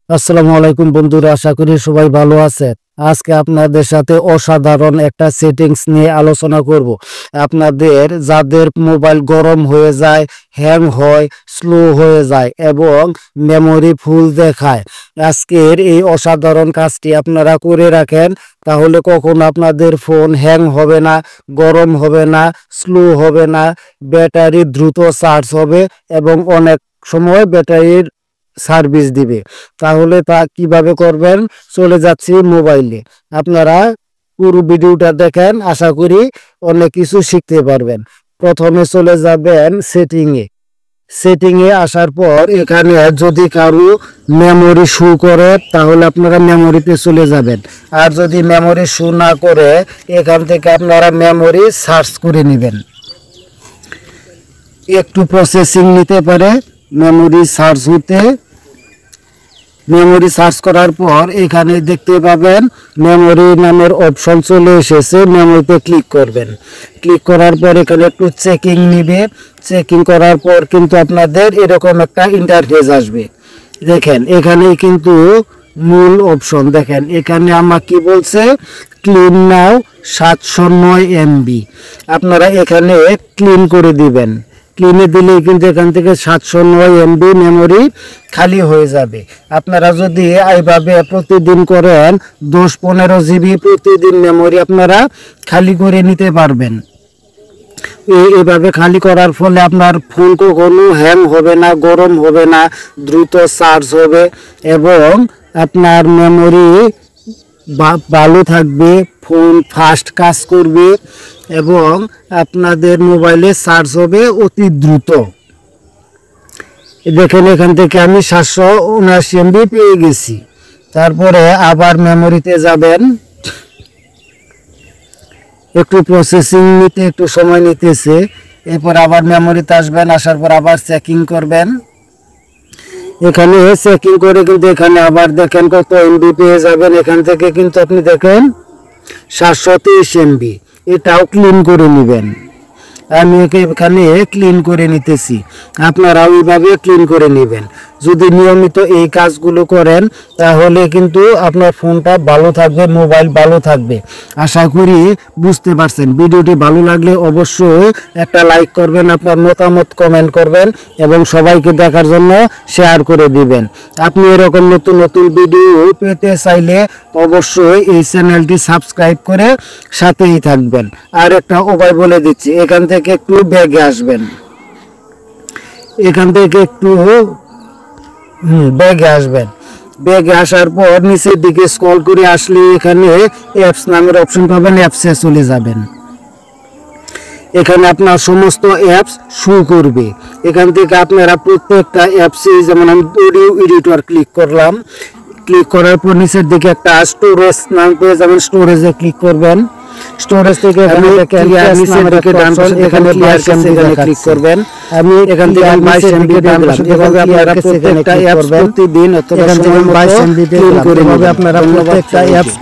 আসসালামু আলাইকুম বন্ধুরা, আশা করি সবাই ভালো আছেন। আজকে আপনাদের সাথে অসাধারণ একটা সেটিংস নিয়ে আলোচনা করব। আপনাদের যাদের মোবাইল গরম হয়ে যায়, হ্যাং হয়, স্লো হয়ে যায় এবং মেমোরি ফুল দেখায়, আজকের এই অসাধারণ কাজটি আপনারা করে রাখেন, তাহলে কখনো আপনাদের ফোন হ্যাং হবে না, গরম হবে না, স্লো হবে না, ব্যাটারি দ্রুত চার্জ হবে এবং অনেক সময় ব্যাটারির সার্ভিস দিবে। তাহলে তা কিভাবে করবেন, চলে যাচ্ছি মোবাইলে। আপনারা পুরো ভিডিওটা দেখেন, আশা করি অনেক কিছু শিখতে পারবেন। প্রথমে চলে যাবেন সেটিংয়ে আসার পর এখানে যদি কারো মেমোরি শো করে তাহলে আপনারা মেমোরিতে চলে যাবেন, আর যদি মেমোরি শো না করে এখান থেকে আপনারা মেমোরি সার্চ করে নেবেন। একটু প্রসেসিং নিতে পারে মেমোরি সার্চ হতে। মেমোরি সার্চ করার পর এখানে দেখতে পাবেন মেমোরি নামের অপশন চলে এসেছে, মেমোরিতে ক্লিক করবেন। ক্লিক করার পর এখানে একটু চেকিং নিবে। চেকিং করার পর কিন্তু আপনাদের এরকম একটা ইন্টারফেস আসবে। দেখেন এখানে কিন্তু মূল অপশন, দেখেন এখানে আমার কি বলছে, ক্লিন নাও 709 MB। আপনারা এখানে ক্লিন করে দিবেন। ক্লিনে দিলে কিন্তু এখান থেকে 709 MB মেমোরি খালি হয়ে যাবে। আপনারা যদি এইভাবে প্রতিদিন করেন 10-15 GB প্রতিদিন মেমোরি আপনারা খালি করে নিতে পারবেন। এইভাবে খালি করার ফলে আপনার ফোন কখনো হ্যাং হবে না, গরম হবে না, দ্রুত চার্জ হবে এবং আপনার মেমোরি ভালো থাকবে, ফোন ফাস্ট কাজ করবে এবং আপনাদের মোবাইলে চার্জ হবে অতি দ্রুত। দেখেন এখান থেকে আমি 779 MB পেয়ে গেছি। তারপরে আবার মেমোরিতে যাবেন। একটু প্রসেসিং নিতে একটু সময় নিতেছে। এরপর আবার মেমোরিতে আসবেন, আসার পর আবার চেকিং করবেন। এখানে চেকিং করে কিন্তু এখানে আবার দেখেন কত MB পেয়ে যাবেন। এখান থেকে কিন্তু আপনি দেখেন 723 MB। এটাও ক্লিন করে নেবেন। আমি এখানে ক্লিন করে নিতেছি, আপনারাও এইভাবে ক্লিন করে নেবেন। যদি নিয়মিত এই কাজগুলো করেন তাহলে কিন্তু আপনার ফোনটা ভালো থাকবে, মোবাইল ভালো থাকবে। আশা করি বুঝতে পারছেন। ভিডিওটি ভালো লাগলে অবশ্যই একটা লাইক করবেন, আপনার মতামত কমেন্ট করবেন এবং সবাইকে দেখার জন্য শেয়ার করে দিবেন। আপনি এরকম নতুন নতুন ভিডিও পেতে চাইলে অবশ্যই এই চ্যানেলটি সাবস্ক্রাইব করে সাথেই থাকবেন। আর একটা উপায় বলে দিচ্ছি, এখান থেকে একটু ব্যাগে আসবেন। এখান থেকে একটু ব্যাগে আসবেন। ব্যাগে আসার পর নিচের দিকে স্ক্রল করে আসলে এখানে অ্যাপস নামের অপশন পাবেন, অ্যাপসে চলে যাবেন। এখানে আপনার সমস্ত অ্যাপস শো করবে। এখান থেকে আপনারা প্রত্যেকটা অ্যাপসে, যেমন আমি অডিও এডিটর ক্লিক করলাম। ক্লিক করার পর নিচের দিকে একটা স্টোরেজ নাম পেয়ে যাবেন, স্টোরেজে ক্লিক করবেন। স্টোরেজ থেকে এখানে নিচের দিকে ডান পাশে এখানে ক্লিক করবেন। আমি এখান থেকে 22 MB ডান পাশে এভাবে আপনারা প্রত্যেকটা অ্যাপস প্রতিদিন অথবা সময় মতো ক্লিন করে নেবেন। আপনারা প্রত্যেকটা অ্যাপস